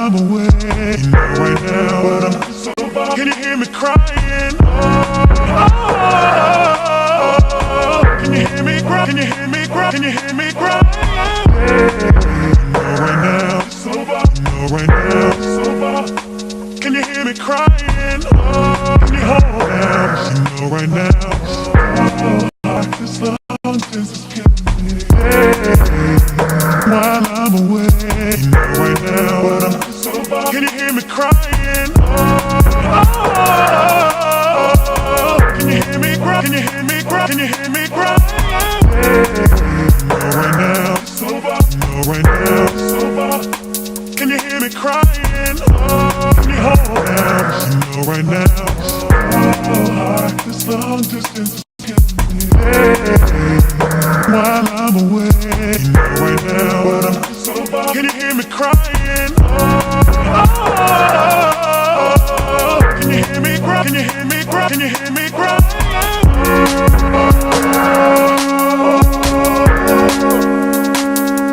I'm away, you know right now, but I'm sober. Can you hear me crying? Can you hear me cry? Can you hear me cry? Can you hear me cry? You know right now, sober. You know right now, sober. Can you hear me crying? Can you hold out? You know right now, this long distance is killing me. While I'm away, you know right now, but I'm sober. Can you hear me crying? Can you hear me cry? Can you hear me cry? Can you hear me cry? You know right now, sober. You know right now, sober. Can you hear me crying? Can you hold out? You know right now, this long distance is killing me. While I'm away, you know right now, but I'm sober. Can you hear me crying? Can you hear me cry? Can you hear me cry? Can you hear me cry?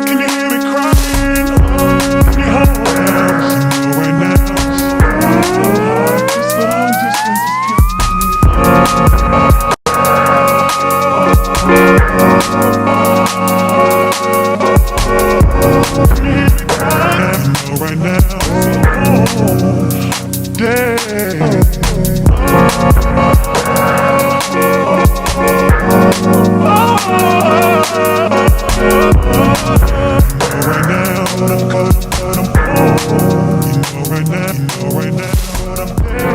Can you hear me crying? Can you hold out? You know right now, this long distance is killing me. Right now, day. Right now, but I'm good, but I'm home. You know right now, but I'm there.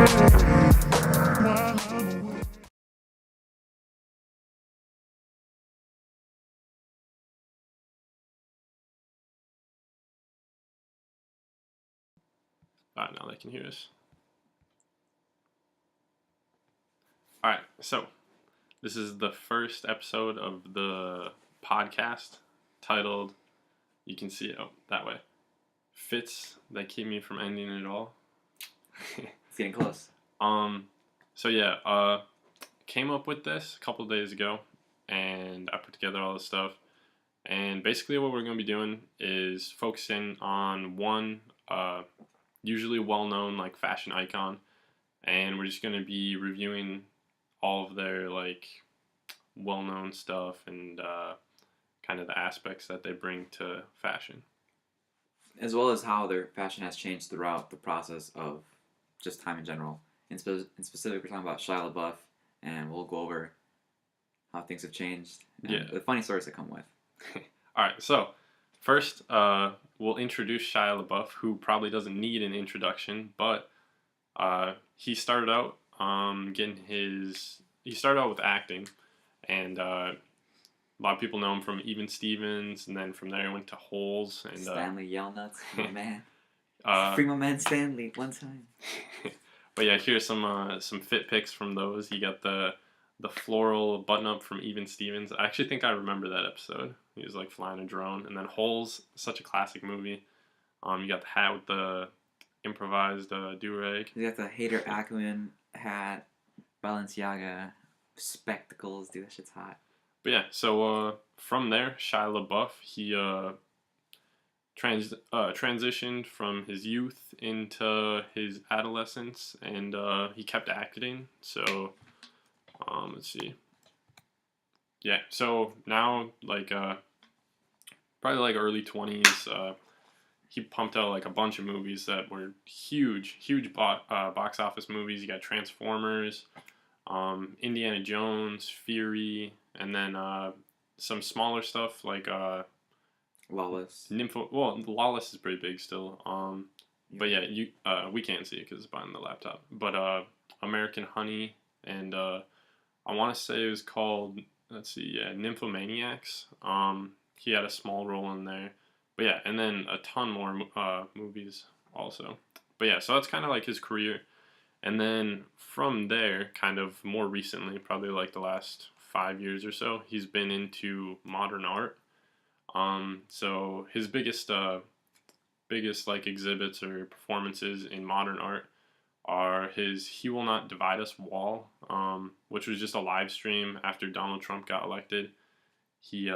While I'm away. Alright, now they can hear us. Alright, so this is the first episode of the podcast titled, you can see it that way, Fits That Keep Me From Ending It All. It's getting close. So yeah, came up with this a couple days ago, and I put together all this stuff. And basically what we're going to be doing is focusing on one usually well-known like fashion icon, and we're just going to be reviewing all of their like well-known stuff and kind of the aspects that they bring to fashion, As well as how their fashion has changed throughout the process of just time in general. In specific, we're talking about Shia LaBeouf, and we'll go over how things have changed and the funny stories that come with. Alright, so first we'll introduce Shia LaBeouf, who probably doesn't need an introduction, but he started out he started out with acting, and a lot of people know him from Even Stevens, and then from there he went to Holes and Stanley Yellnuts, my man. Uh, Free my man Stanley one time. But yeah, here's some fit pics from those. You got the floral button up from Even Stevens. I actually think I remember that episode. He was like flying a drone. And then Holes, such a classic movie. You got the hat with the improvised do-rag. You got the Hader Ackerman hat, Balenciaga spectacles. Dude, that shit's hot. But yeah, so from there, Shia LaBeouf, he transitioned from his youth into his adolescence, and he kept acting. So let's see. Yeah, so now like probably like early 20s, he pumped out like a bunch of movies that were huge box office movies. You got Transformers, Indiana Jones, Fury, and then some smaller stuff like Lawless. Lawless is pretty big still. But yeah, we can't see it because it's behind the laptop. But American Honey, and I want to say it was called, Nymphomaniacs. He had a small role in there. But yeah, and then a ton more movies also. But yeah, so that's kind of like his career. And then from there, kind of more recently, probably like the last 5 years or so, he's been into modern art. So his biggest like exhibits or performances in modern art are his "He Will Not Divide Us" wall, which was just a live stream after Donald Trump got elected. He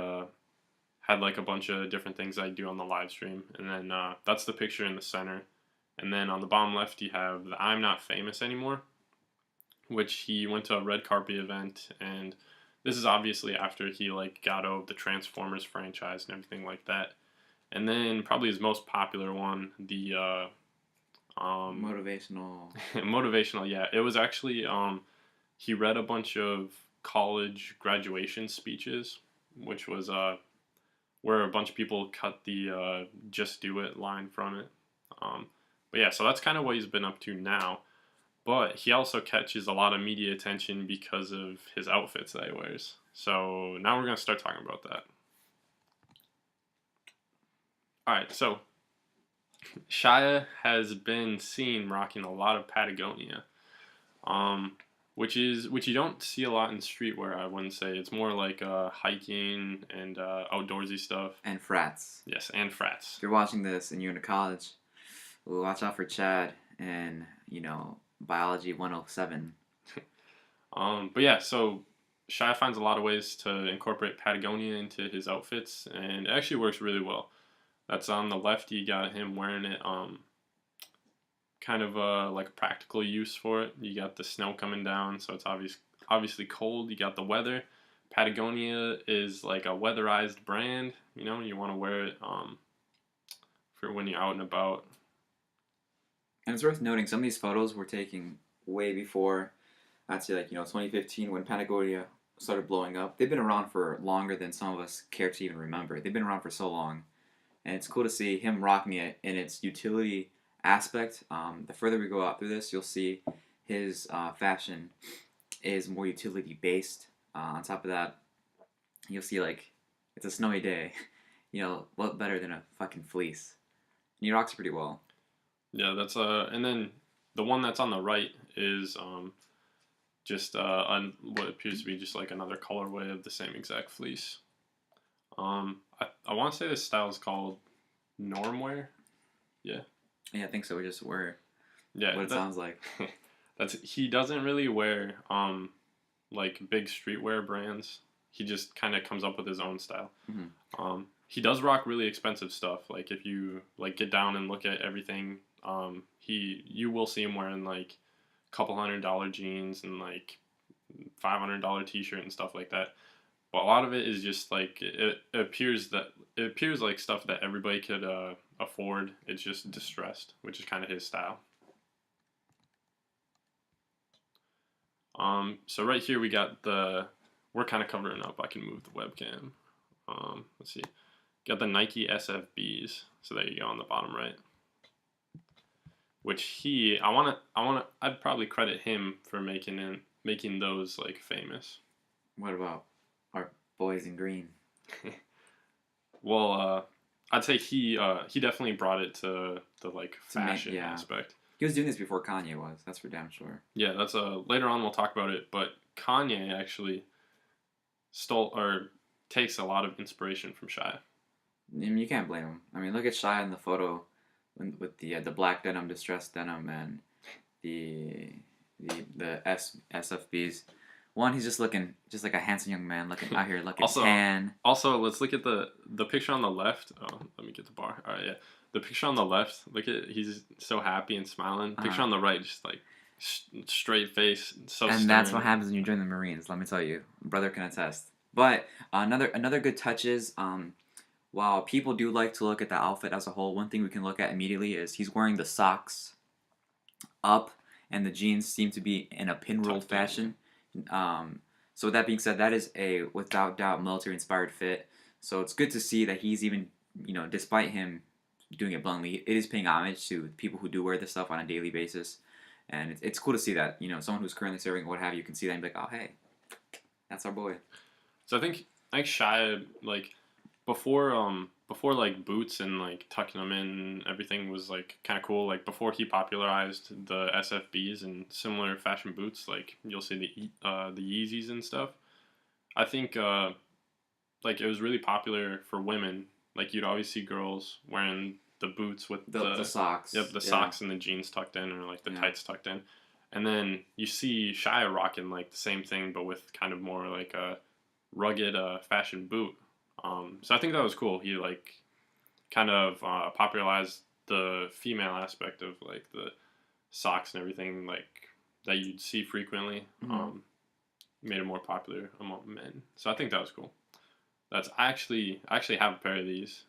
had like a bunch of different things I do on the live stream, and then that's the picture in the center. And then on the bottom left, you have the I'm Not Famous Anymore, which he went to a red carpet event, and this is obviously after he like got out of the Transformers franchise and everything like that. And then probably his most popular one, the Motivational. motivational. Yeah, it was actually he read a bunch of college graduation speeches, which was where a bunch of people cut the "just do it" line from it. But yeah, so that's kind of what he's been up to now. But he also catches a lot of media attention because of his outfits that he wears. So now we're gonna start talking about that. All right, so Shia has been seen rocking a lot of Patagonia, which you don't see a lot in streetwear. I wouldn't say it's more like hiking and outdoorsy stuff. And frats. Yes, and frats. If you're watching this and you're in college, watch out for Chad and Biology 107. But yeah, so Shia finds a lot of ways to incorporate Patagonia into his outfits, and it actually works really well. That's on the left. You got him wearing it, kind of like a practical use for it. You got the snow coming down, so it's obviously cold. You got the weather. Patagonia is like a weatherized brand. You want to wear it for when you're out and about. And it's worth noting some of these photos were taken way before, I'd say 2015 when Patagonia started blowing up. They've been around for longer than some of us care to even remember. They've been around for so long. And it's cool to see him rocking it in its utility aspect. The further we go out through this, you'll see his fashion is more utility based. On top of that, you'll see it's a snowy day. What better than a fucking fleece? And he rocks pretty well. Yeah, that's and then the one that's on the right is just what appears to be just like another colorway of the same exact fleece. I want to say this style is called normwear. Yeah. Yeah, I think so. Just wear Yeah, what it sounds like. He doesn't really wear like big streetwear brands. He just kind of comes up with his own style. Mm-hmm. He does rock really expensive stuff. Like if you get down and look at everything, you will see him wearing like a couple $100 jeans and like $500 t-shirt and stuff like that. But a lot of it is just like it appears like stuff that everybody could afford. It's just distressed, which is kind of his style. So right here we got we're kind of covering up. I can move the webcam. Let's see. Got the Nike SFBs. So there you go on the bottom right. Which I'd probably credit him for making those like famous. What about our boys in green? Well, I'd say he definitely brought it to the like fashion aspect. He was doing this before Kanye was. That's for damn sure. Yeah, that's later on we'll talk about it. But Kanye actually stole or takes a lot of inspiration from Shia. I mean, you can't blame him. I mean, look at Shia in the photo with the black denim, distressed denim, and the SFBs. One, he's just looking just like a handsome young man, looking out here, looking tan. Also, let's look at the picture on the left. Oh, let me get the bar. All right, yeah. The picture on the left, he's so happy and smiling. Picture on the right, just like straight face, so and stern. that's what happens when you join the Marines. Let me tell you, brother can attest. But another good touch is, while people do like to look at the outfit as a whole, one thing we can look at immediately is he's wearing the socks up, and the jeans seem to be in a pinroll fashion. So with that being said, that is a without doubt military-inspired fit. So it's good to see that he's even, despite him doing it bluntly, it is paying homage to people who do wear this stuff on a daily basis. And it's cool to see that, someone who's currently serving or what have you can see that and be like, oh, hey, that's our boy. So I think Shia, like, before like boots and like tucking them in and everything was like kind of cool. Like before he popularized the SFBs and similar fashion boots, like you'll see the Yeezys and stuff. I think like it was really popular for women. Like you'd always see girls wearing the boots with the socks. Yep, the socks and the jeans tucked in, or like the tights tucked in. And then you see Shia rocking like the same thing, but with kind of more like a rugged fashion boot. So I think that was cool. He like kind of popularized the female aspect of like the socks and everything like that you'd see frequently. Made it more popular among men. So I think that was cool. I actually have a pair of these.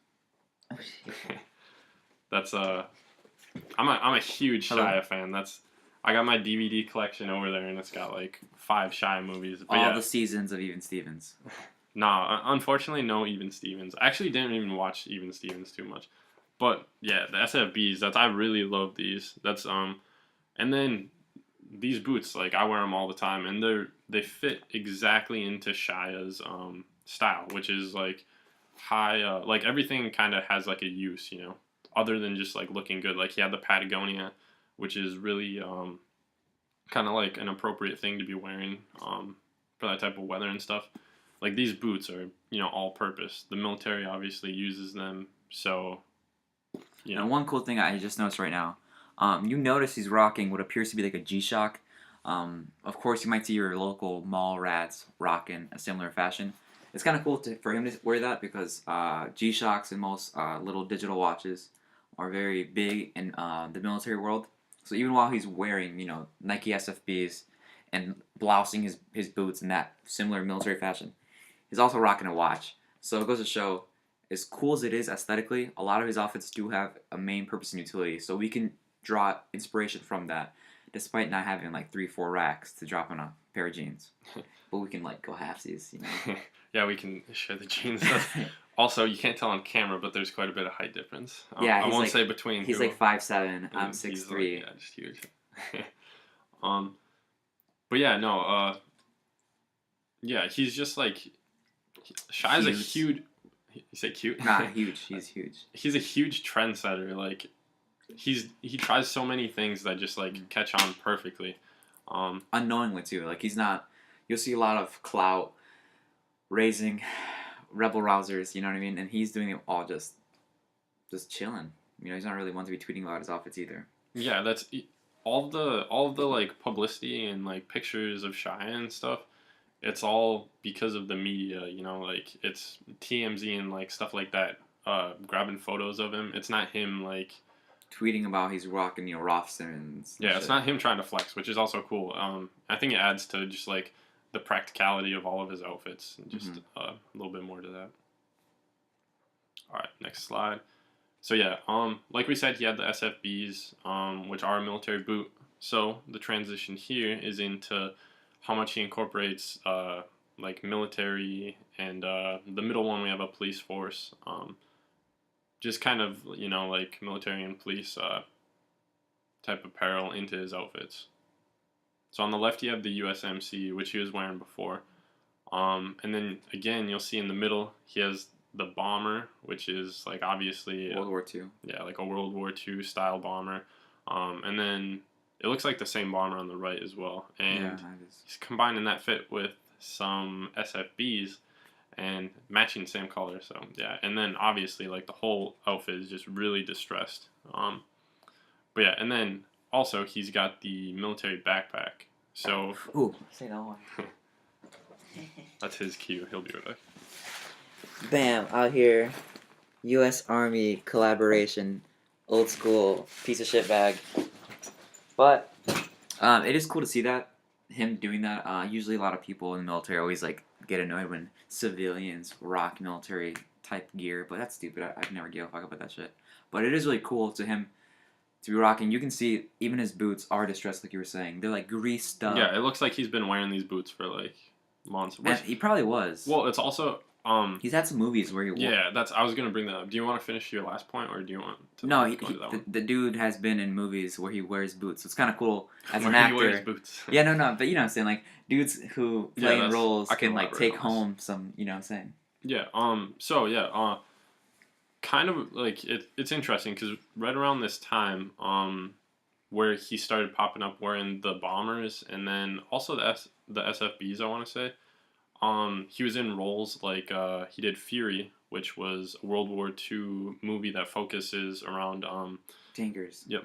That's I'm a huge Shia fan. I got my DVD collection over there, and it's got like 5 Shia movies. But All the seasons of Even Stevens. Nah, unfortunately, no Even Stevens. I actually didn't even watch Even Stevens too much. But yeah, the SFBs. I really love these. And then these boots, like I wear them all the time, and they fit exactly into Shia's style, which is like high. Like everything kind of has like a use, other than just like looking good. Like he had the Patagonia, which is really kind of like an appropriate thing to be wearing for that type of weather and stuff. Like these boots are all purpose. The military obviously uses them, so And one cool thing I just noticed right now, you notice he's rocking what appears to be like a G-Shock. Of course, you might see your local mall rats rocking a similar fashion. It's kind of cool for him to wear that because G-Shocks and most little digital watches are very big in the military world. So even while he's wearing, Nike SFBs and blousing his boots in that similar military fashion, he's also rocking a watch. So it goes to show, as cool as it is aesthetically, a lot of his outfits do have a main purpose and utility. So we can draw inspiration from that, despite not having like 3-4 racks to drop on a pair of jeans. But we can like go halfsies, Yeah, we can share the jeans. Also, you can't tell on camera, but there's quite a bit of height difference. Yeah, I won't say between. He's like 5'7", I'm 6'3". Like, yeah, just huge. But yeah, no. Yeah, he's just like Shia's a huge. You say cute? Nah, huge. He's huge. He's a huge trendsetter. Like he tries so many things that just like catch on perfectly. Unknowingly too. Like he's not. You'll see a lot of clout raising rebel rousers. You know what I mean? And he's doing it all just chilling. He's not really one to be tweeting about his outfits either. Yeah, that's all the like publicity and like pictures of Shia and stuff. It's all because of the media, like it's TMZ and like stuff like that, grabbing photos of him. It's not him like tweeting about he's rocking, Rothsons. Yeah, it's not him trying to flex, which is also cool. I think it adds to just like the practicality of all of his outfits, and just a little bit more to that. All right, next slide. So yeah, like we said, he had the SFBs, which are a military boot. So the transition here is into how much he incorporates like military, and the middle one we have a police force. Just kind of like military and police type apparel into his outfits. So on the left you have the USMC, which he was wearing before, and then again you'll see in the middle he has the bomber, which is like obviously World War II. Yeah, like a World War II style bomber, and then it looks like the same bomber on the right as well, and he's combining that fit with some SFBs and matching the same color. So yeah, and then obviously like the whole outfit is just really distressed. But yeah, and then also he's got the military backpack. So ooh, say that one. That's his cue. He'll be right back. Bam! Out here, U.S. Army collaboration, old school piece of shit bag. But it is cool to see that him doing that. Usually, a lot of people in the military always like get annoyed when civilians rock military type gear, but that's stupid. I can never give a fuck about that shit. But it is really cool to him to be rocking. You can see even his boots are distressed, like you were saying. They're like greased up. Yeah, it looks like he's been wearing these boots for like months. And he probably was. Well, it's also he's had some movies where he. Yeah, I was gonna bring that up. Do you want to finish your last point, or do you want to? No, go to that one? The dude has been in movies where he wears boots. So it's kind of cool as an Where actor. he wears boots. Yeah, no, but you know what I'm saying, like dudes who play in roles can like take on home some, you know what I'm saying. Yeah. So yeah. Kind of like it's interesting because right around this time, where he started popping up wearing the bombers, and then also the SFBs, I want to say. He was in roles like he did Fury, which was a World War II movie that focuses around tankers. Yep.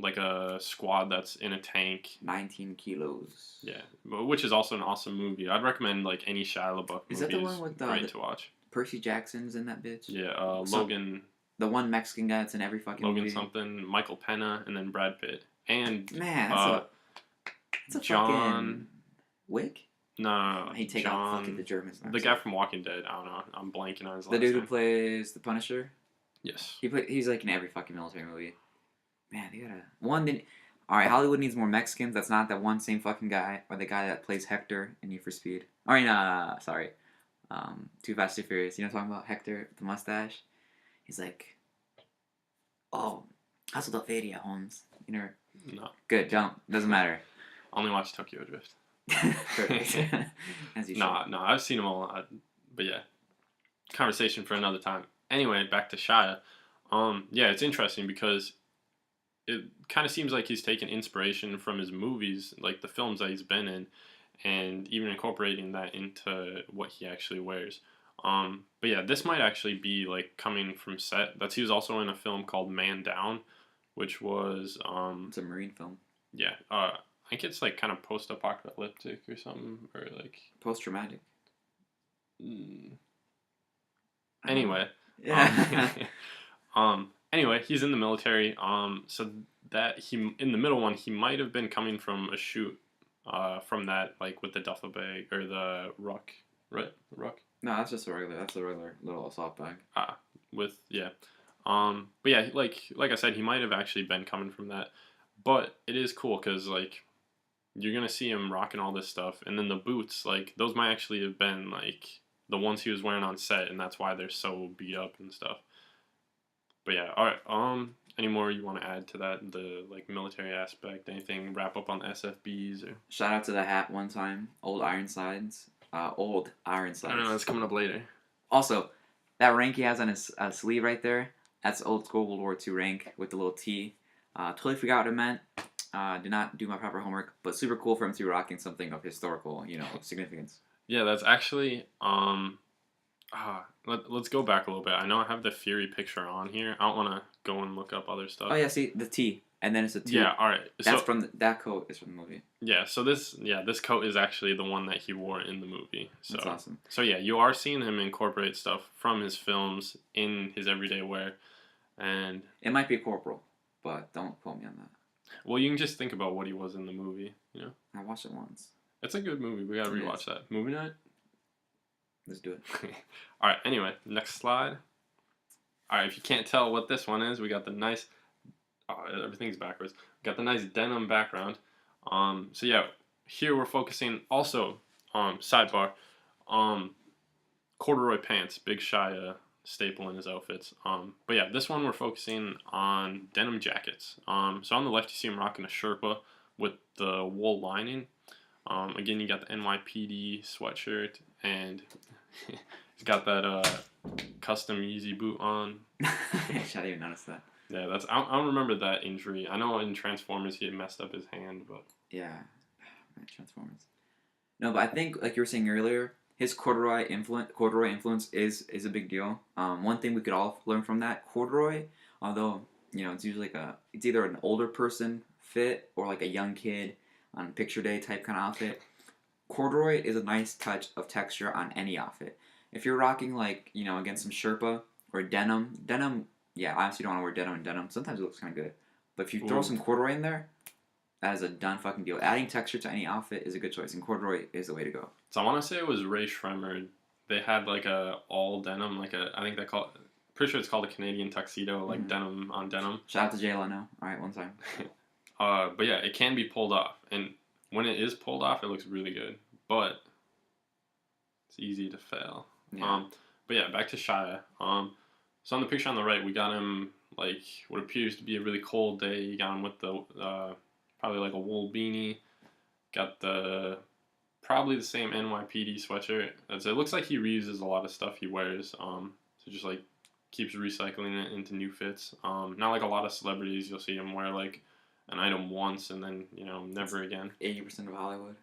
Like a squad that's in a tank. 19 kilos. Yeah, which is also an awesome movie. I'd recommend like any Shia LaBeouf movie. Is that the one with great to watch. Percy Jackson's in that bitch? Yeah, Logan. The one Mexican guy that's in every fucking Logan movie. something, Michael Pena, and then Brad Pitt. And Man, that's a John fucking Wick. No, He take out fucking the Germans. The guy from Walking Dead. I don't know. I'm blanking on his last The dude name. who plays the Punisher. Yes. He's like in every fucking military movie. Man, they gotta all right, Hollywood needs more Mexicans. That's not that one same fucking guy or the guy that plays Hector in Need for Speed. All right, sorry, Too Fast Too Furious. You know what I'm talking about? Hector with the mustache. He's like, oh, how's the feria, Holmes? You know. No. Good, don't. Doesn't matter. Only watch Tokyo Drift. Perfect. As you should. No, I've seen them all. But yeah, conversation for another time. Anyway, back to Shia. Yeah, it's interesting because it kind of seems like he's taken inspiration from his movies, like the films that he's been in, and even incorporating that into what he actually wears. But yeah, this might actually be like coming from set. He was also in a film called Man Down, which was it's a Marine film. Yeah, I think it's like kind of post-apocalyptic or something, or like post-traumatic. Anyway, yeah. Anyway, he's in the military. So that in the middle one, he might have been coming from a shoot, from that, like with the duffel bag or the ruck, right? The ruck. No, that's just a regular. That's a regular little assault bag. But yeah, like I said, he might have actually been coming from that. But it is cool because like you're gonna see him rocking all this stuff, and then the boots, like those might actually have been like the ones he was wearing on set, and that's why they're so beat up and stuff. But yeah, all right. Any more you want to add to that? The like military aspect? Anything? Wrap up on the SFBs or? Shout out to the hat one time. Old Ironsides. Old Ironsides. I don't know. That's coming up later. Also, that rank he has on his sleeve right there. That's old school World War II rank with the little T. Totally forgot what it meant. Did not do my proper homework, but super cool for him to be rocking something of historical, significance. Yeah, that's actually let's go back a little bit. I know I have the Fury picture on here. I don't want to go and look up other stuff. Oh yeah, see the T, and then it's a T. Yeah, all right. That's that coat is from the movie. Yeah, so this coat is actually the one that he wore in the movie. So, that's awesome. So yeah, you are seeing him incorporate stuff from his films in his everyday wear, and it might be a corporal, but don't quote me on that. Well, you can just think about what he was in the movie. I watched it once. It's a good movie. We gotta rewatch that. Movie night. Let's do it. All right. Anyway, next slide. All right. If you can't tell what this one is, we got the nice. Everything's backwards. We got the nice denim background. So yeah, here we're focusing also. Sidebar. Corduroy pants. Big Shia staple in his outfits. But yeah, this one we're focusing on denim jackets. So on the left you see him rocking a Sherpa with the wool lining. Again, you got the NYPD sweatshirt, and he's got that custom Yeezy boot on. I didn't even notice that. Yeah, I don't remember that injury. I know in Transformers he had messed up his hand, but yeah, Transformers. No, but I think like you were saying earlier, his corduroy influence is a big deal. One thing we could all learn from that, corduroy, although it's usually it's either an older person fit or like a young kid on picture day type kind of outfit. Corduroy is a nice touch of texture on any outfit. If you're rocking like against some Sherpa or denim, yeah, obviously you don't want to wear denim and denim. Sometimes it looks kind of good, but if you throw some corduroy in there, that is a done fucking deal. Adding texture to any outfit is a good choice, and corduroy is the way to go. So I want to say it was Ray Schremer. They had like a all denim, I think they call it. Pretty sure it's called a Canadian tuxedo, like denim on denim. Shout out to Jay Leno. All right, one time. But yeah, it can be pulled off, and when it is pulled off, it looks really good. But it's easy to fail. Yeah. But yeah, back to Shia. So on the picture on the right, we got him like what appears to be a really cold day. You got him with the probably like a wool beanie. Got probably the same NYPD sweatshirt. It looks like he reuses a lot of stuff he wears. So just like keeps recycling it into new fits. Not like a lot of celebrities, you'll see him wear like an item once and then never again. 80% of Hollywood.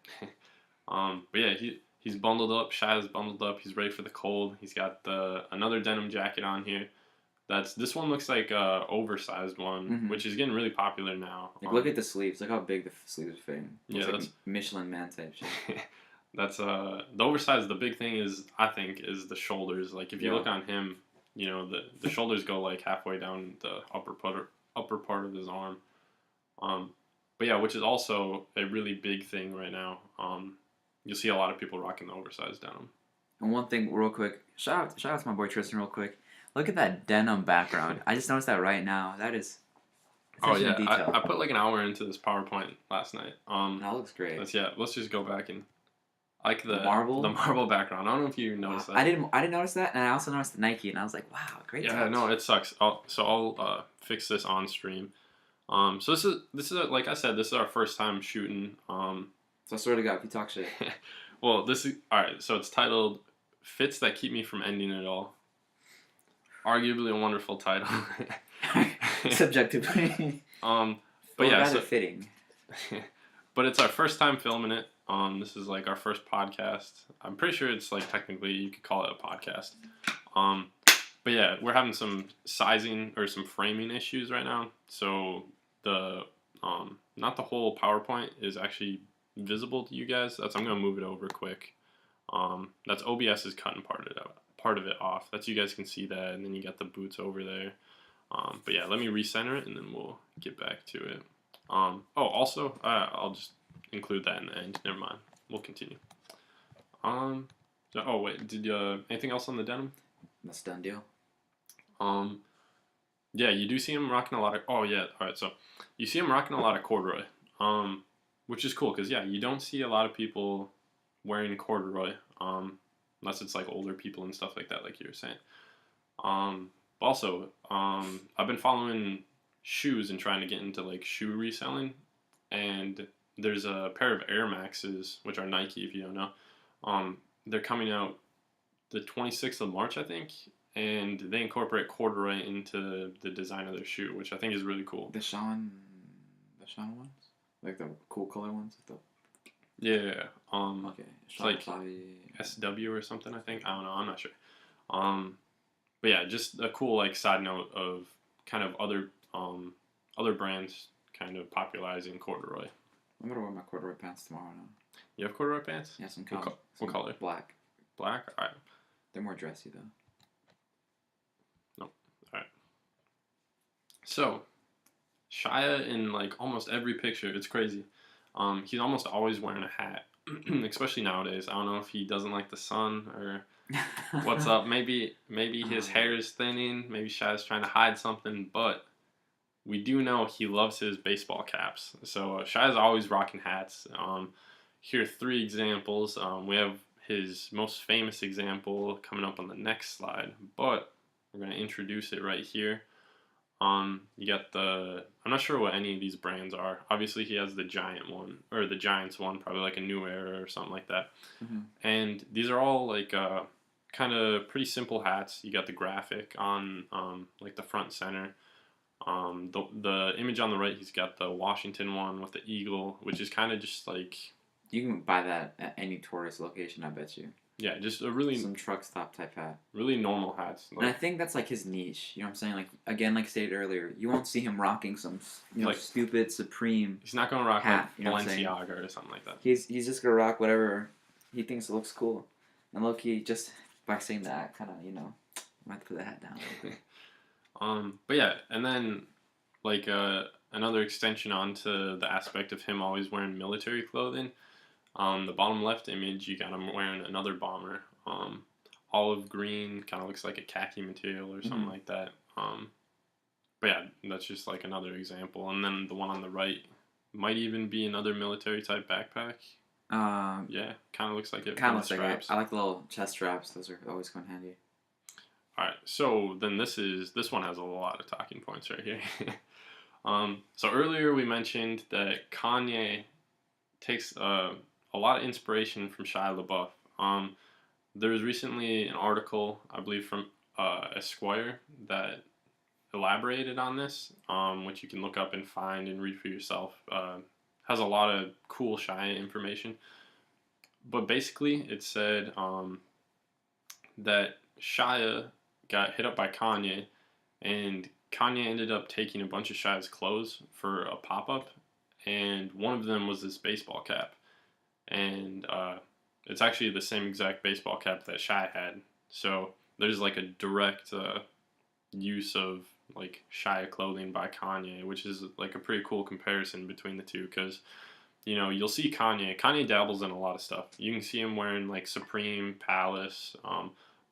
But yeah, he's bundled up. Shia's bundled up. He's ready for the cold. He's got another denim jacket on here. This one looks like a oversized one, which is getting really popular now. Like look at the sleeves. Look how big the sleeves are fitting. Yeah, that's Michelin Man type shit. That's the oversized. The big thing is I think is the shoulders. Like if you look on him, you know, the shoulders go like halfway down the upper part of his arm. But yeah, which is also a really big thing right now. You'll see a lot of people rocking the oversized denim. And one thing, real quick, shout out to my boy Tristan, real quick. Look at that denim background. I just noticed that right now. That is. Oh yeah, detail. I put like an hour into this PowerPoint last night. That looks great. Let's just go back and like the marble background. I don't know if you noticed that. I didn't notice that, and I also noticed the Nike, and I was like, wow, great. Yeah, touch. no, it sucks. I'll fix this on stream. So this is like I said, this is our first time shooting. So I swear to God, if you talk shit. Well, this is all right. So it's titled "Fits That Keep Me from Ending It All." Arguably a wonderful title. Subjectively. But yeah, so fitting. but it's our first time filming it. This is like our first podcast. I'm pretty sure it's like technically you could call it a podcast. But yeah, we're having some sizing or some framing issues right now. So the not the whole PowerPoint is actually visible to you guys. I'm gonna move it over quick. That's OBS is cutting part of it off. That's you guys can see that, and then you got the boots over there. But yeah, let me recenter it, and then we'll get back to it. Also, I'll just include that in the end. Never mind. We'll continue. Wait, did anything else on the denim? That's done deal. Yeah, you do see him rocking a lot of. Oh yeah, all right. So you see him rocking a lot of corduroy, which is cool because yeah, you don't see a lot of people wearing corduroy, unless it's like older people and stuff like that, like you were saying. Also, I've been following shoes and trying to get into like shoe reselling, and there's a pair of Air Maxes, which are Nike if you don't know. They're coming out the 26th of March, I think, and they incorporate corduroy into the design of their shoe, which I think is really cool. The Sean ones, like the cool color ones. Yeah. Okay. It's like SW or something. I think. I don't know. I'm not sure. But yeah, just a cool like side note of kind of other brands kind of popularizing corduroy. I'm gonna wear my corduroy pants tomorrow now. You have corduroy pants? Yeah, some what color? Black. Black? Alright. They're more dressy though. Nope. Alright. So, Shia in like almost every picture, it's crazy. He's almost always wearing a hat, especially nowadays. I don't know if he doesn't like the sun or what's up. Maybe his hair is thinning. Maybe Shia's trying to hide something, but we do know he loves his baseball caps. So Shia's always rocking hats. Here are 3 examples. We have his most famous example coming up on the next slide, but we're going to introduce it right here. You got I'm not sure what any of these brands are. Obviously he has the Giant one, or the Giants one, probably like a New Era or something like that. Mm-hmm. And these are all like kind of pretty simple hats. You got the graphic on like the front center. The image on the right, he's got the Washington one with the eagle, which is kind of just like... You can buy that at any tourist location, I bet you. Yeah, just a really... Some truck stop type hat. Really normal hats. Like, and I think that's like his niche, you know what I'm saying? Like, again, like I stated earlier, you won't see him rocking some, like, stupid Supreme He's not going to rock hat, like Balenciaga or something like that. He's just going to rock whatever he thinks looks cool. And low-key, just by saying that, kind of, I might have to put the hat down. But yeah, and then like another extension onto the aspect of him always wearing military clothing. The bottom left image, you got him wearing another bomber. Olive green, kind of looks like a khaki material or something like that. But yeah, that's just like another example. And then the one on the right might even be another military type backpack. Yeah, kind of looks like it. Kind of looks like it. I like the little chest straps. Those are always come in handy. All right, so then this one has a lot of talking points right here. So earlier we mentioned that Kanye takes a lot of inspiration from Shia LaBeouf. There was recently an article, I believe, from Esquire that elaborated on this, which you can look up and find and read for yourself. Has a lot of cool Shia information. But basically, it said that Shia got hit up by Kanye, and Kanye ended up taking a bunch of Shia's clothes for a pop-up, and one of them was this baseball cap. And it's actually the same exact baseball cap that Shia had. So there's like a direct use of like Shia clothing by Kanye, which is like a pretty cool comparison between the two because you know you'll see Kanye dabbles in a lot of stuff. You can see him wearing like Supreme, Palace,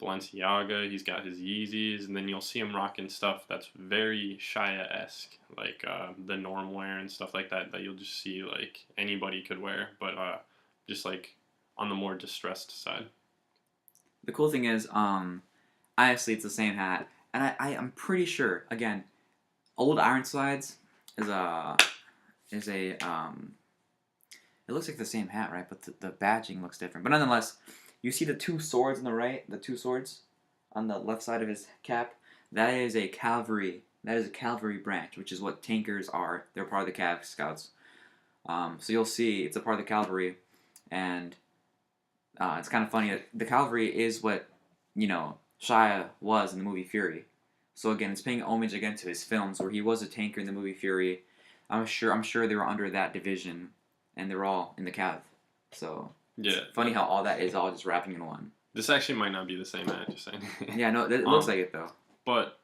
Balenciaga. He's got his Yeezys, and then you'll see him rocking stuff that's very Shia-esque, like the norm wear and stuff like that you'll just see like anybody could wear, but just like on the more distressed side. The cool thing is, honestly, it's the same hat, and I'm pretty sure. Again, old Ironsides is a it looks like the same hat, right? But the badging looks different. But nonetheless, you see the two swords on the right, the two swords on the left side of his cap. That is a cavalry. That is a cavalry branch, which is what tankers are. They're part of the Cav Scouts. So you'll see it's a part of the cavalry, and it's kind of funny. The cavalry is what Shia was in the movie Fury. So again, it's paying homage again to his films where he was a tanker in the movie Fury. I'm sure they were under that division. And they're all in the Cav. So yeah, it's funny how all that is all just wrapping in one. This actually might not be the same hat, just saying. Yeah, no, it looks like it though. But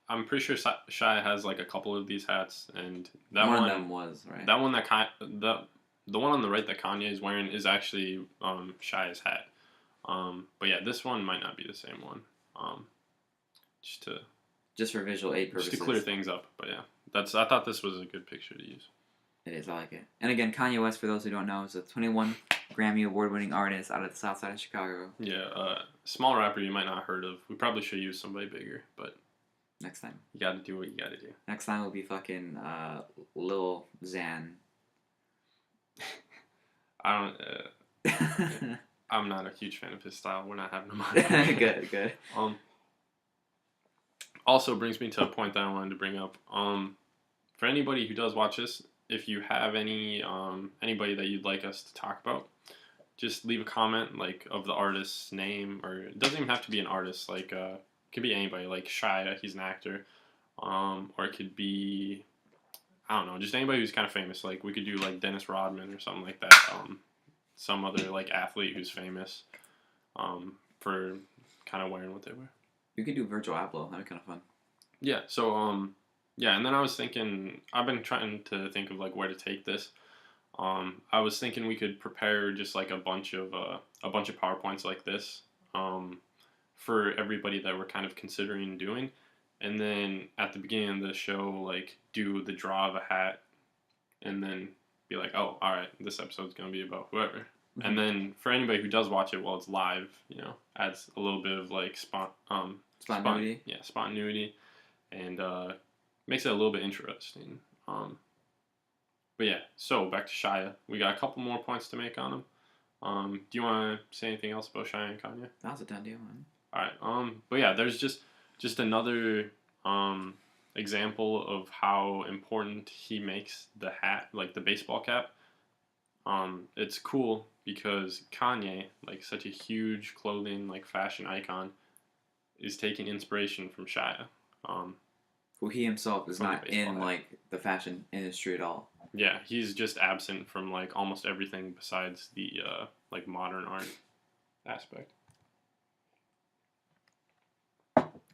I'm pretty sure Shia has like a couple of these hats, and that one of them was right. That one the one on the right that Kanye is wearing is actually Shia's hat. But yeah, this one might not be the same one. Just for visual aid purposes. Just to clear things up. But yeah, I thought this was a good picture to use. It is, I like it. And again, Kanye West, for those who don't know, is a 21 Grammy Award-winning artist out of the South Side of Chicago. Yeah, small rapper you might not have heard of. We probably should use somebody bigger, but next time. You gotta do what you gotta do. Next time will be fucking Lil Xan. I don't. I'm not a huge fan of his style. We're not having him on. Good. Also brings me to a point that I wanted to bring up. For anybody who does watch this, if you have anybody that you'd like us to talk about, just leave a comment like of the artist's name, or it doesn't even have to be an artist. Like it could be anybody. Like Shia, he's an actor, or it could be I don't know, just anybody who's kind of famous. Like we could do like Dennis Rodman or something like that. Some other like athlete who's famous, for kind of wearing what they wear. You could do Virgil Abloh. That'd be kind of fun. Yeah. So yeah, and then I was thinking, I've been trying to think of like where to take this. I was thinking we could prepare just like a bunch of PowerPoints like this, for everybody that we're kind of considering doing, and then at the beginning of the show, like do the draw of a hat, and then be like, oh, all right, this episode's gonna be about whoever, mm-hmm. And then for anybody who does watch it while it's live, adds a little bit of like spontaneity. Spontaneity, and makes it a little bit interesting. But yeah, so back to Shia. We got a couple more points to make on him. Do you want to say anything else about Shia and Kanye? That was a done deal, man. All right. But yeah, there's just another example of how important he makes the hat, like the baseball cap. It's cool because Kanye, like such a huge clothing, like fashion icon, is taking inspiration from Shia. Who he himself is not in like the fashion industry at all. Yeah, he's just absent from like almost everything besides the like modern art aspect.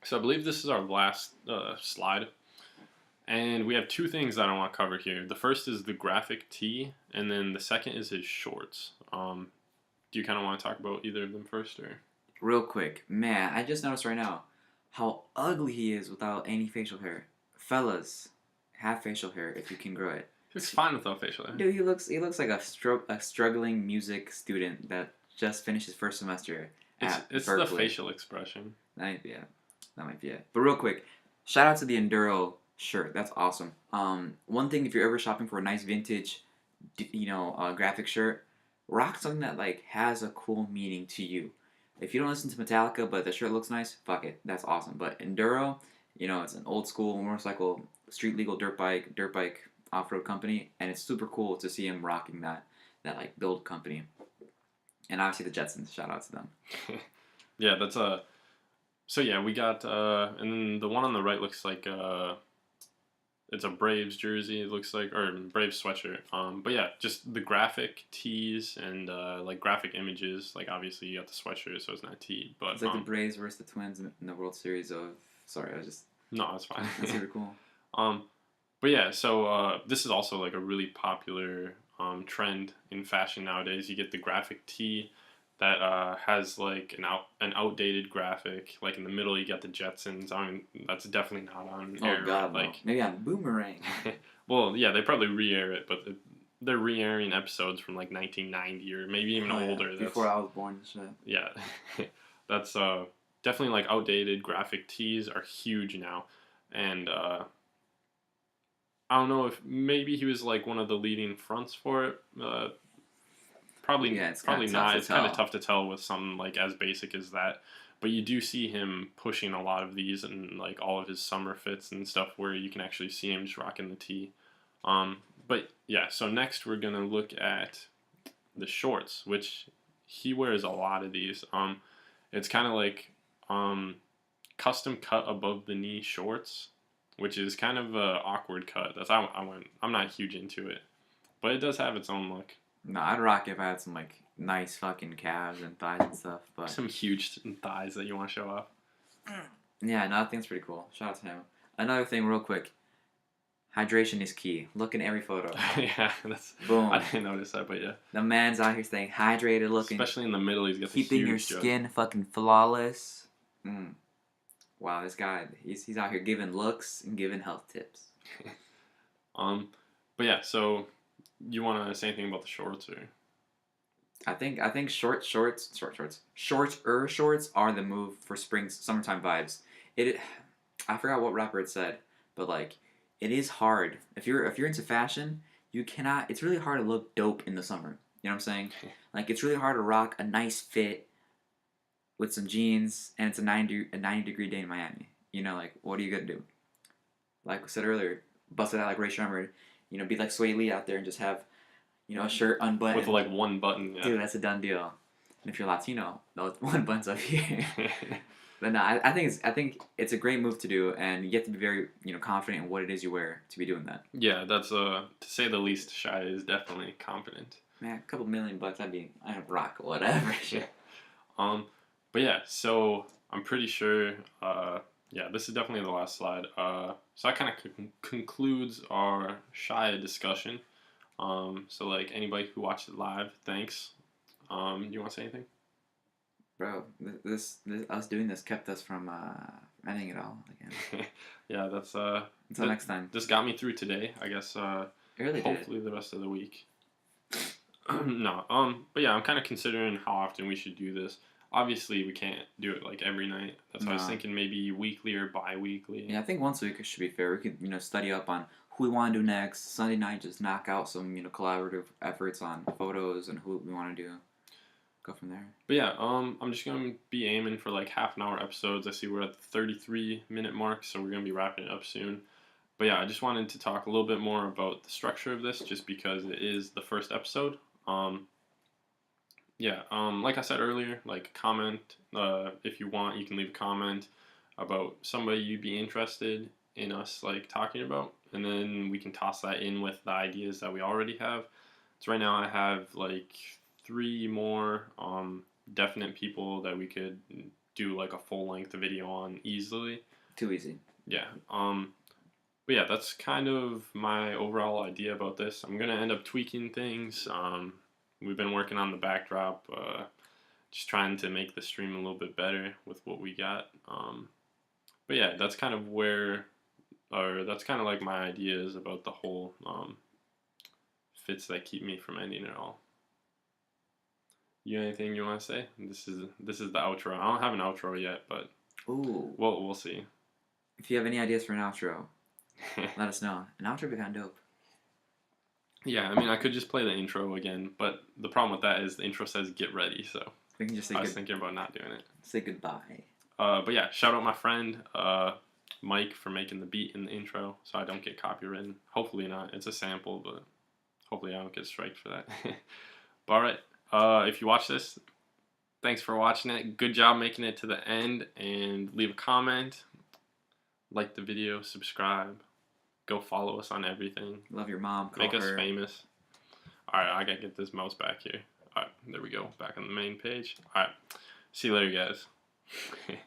So I believe this is our last slide, and we have two things that I want to cover here. The first is the graphic tee, and then the second is his shorts. Do you kind of want to talk about either of them first, or? Real quick, man, I just noticed right now how ugly he is without any facial hair. Fellas, have facial hair if you can grow it. He looks fine without facial hair. Dude, he looks like a struggling music student that just finished his first semester at It's Berkeley. the facial expression. That might be it. But real quick, shout out to the Enduro shirt. That's awesome. One thing, if you're ever shopping for a nice vintage, graphic shirt, rock something that like has a cool meaning to you. If you don't listen to Metallica, but the shirt looks nice, fuck it. That's awesome. But Enduro, it's an old school motorcycle, street legal dirt bike off-road company, and it's super cool to see him rocking that like build company. And obviously the Jetsons, shout out to them. Yeah, that's so yeah, we got and then the one on the right looks like it's a Braves jersey. It looks like, or Braves sweatshirt. But yeah, just the graphic tees and like graphic images. Like obviously you got the sweatshirt, so it's not a tee. But It's like the Braves versus the Twins in the World Series of. Sorry, I was just. no, it's fine. That's super cool. But yeah, so this is also like a really popular trend in fashion nowadays. You get the graphic tee that has like an outdated graphic. Like in the middle, you got the Jetsons. I mean, that's definitely not on air. Oh God, like no. Maybe on Boomerang. well, yeah, they probably re-air it, but they're re-airing episodes from like 1990 or maybe even older. Yeah, before I was born and shit. Yeah, that's definitely like outdated. Graphic tees are huge now, and I don't know if maybe he was like one of the leading fronts for it. Probably, Yeah, it's probably kinda tough not. to It's kind of tell. tough to tell with something like as basic as that. But you do see him pushing a lot of these and like all of his summer fits and stuff where you can actually see him just rocking the tee. But yeah, so next we're gonna look at the shorts, which he wears a lot of these. It's kind of like custom cut above the knee shorts, which is kind of a awkward cut. I'm not huge into it, but it does have its own look. No, I'd rock it if I had some like nice fucking calves and thighs and stuff. But Some huge thighs that you want to show off. yeah, no, I think it's pretty cool. Shout out to him. Another thing, real quick. Hydration is key. Look in every photo. Yeah, that's. Boom. I didn't notice that, but yeah. The man's out here staying hydrated, looking, Especially in the middle, he's got the keeping your huge jug. skin fucking flawless. Wow, this guy, he's out here giving looks and giving health tips. But yeah, so you want to say anything about the shorts or? I think shorter shorts are the move for spring summertime vibes. I forgot what rapper it said, but like it is hard if you're into fashion. You cannot. It's really hard to look dope in the summer. You know what I'm saying? Like it's really hard to rock a nice fit with some jeans and it's a 90-degree day in Miami. You know, like what are you gonna do? Like I said earlier, bust it out like Ray Shremmerd. You know, be like Sway Lee out there and just have, you know, a shirt unbuttoned. With like one button, yeah. Dude, that's a done deal. And if you're Latino, no, one button's up here. But no, I think it's a great move to do, and you have to be very, you know, confident in what it is you wear to be doing that. Yeah, that's to say the least. Shia is definitely confident. Man, a couple $1,000,000, I'd rock whatever shit. But yeah, so I'm pretty sure. Yeah, this is definitely the last slide. So that kind of concludes our Shia discussion. So like anybody who watched it live, thanks. You want to say anything? Bro, this us doing this kept us from ending it all again. Yeah, that's Until next time. This got me through today. I guess. It really hopefully the rest of the week. No. But yeah, I'm kind of considering how often we should do this. Obviously, we can't do it like every night. That's why I was thinking maybe weekly or bi-weekly. Yeah, I think once a week should be fair. We could, you know, study up on who we want to do next. Sunday night, just knock out some, you know, collaborative efforts on photos and who we want to do. Go from there. But yeah, I'm just gonna be aiming for like half-an-hour episodes. I see we're at the 33-minute mark, so we're gonna be wrapping it up soon. But yeah, I just wanted to talk a little bit more about the structure of this, just because it is the first episode. Like I said earlier, like comment if you want. You can leave a comment about somebody you'd be interested in us like talking about, and then we can toss that in with the ideas that we already have. So right now I have like 3 more definite people that we could do like a full-length video on easily. Too easy. Yeah. But yeah, that's kind of my overall idea about this. I'm gonna end up tweaking things. We've been working on the backdrop, just trying to make the stream a little bit better with what we got. But yeah, that's kind of that's kind of like my ideas about the whole fits that keep me from ending it all. You anything you want to say? This is the outro. I don't have an outro yet, but Ooh. we'll see. If you have any ideas for an outro, let us know. An outro would be kind of dope. Yeah, I mean, I could just play the intro again, but the problem with that is the intro says "get ready," so We can just I was thinking about not doing it. say goodbye. But yeah, shout out my friend Mike for making the beat in the intro, so I don't get copywritten. Hopefully not. It's a sample, but hopefully I don't get striked for that. But all right, if you watch this, thanks for watching it. Good job making it to the end, and leave a comment, like the video, subscribe, Go follow us on everything. Love your mom. Call Make us her. famous. All right, I gotta get this mouse back here. All right, there we go. Back on the main page. All right, see you later, guys.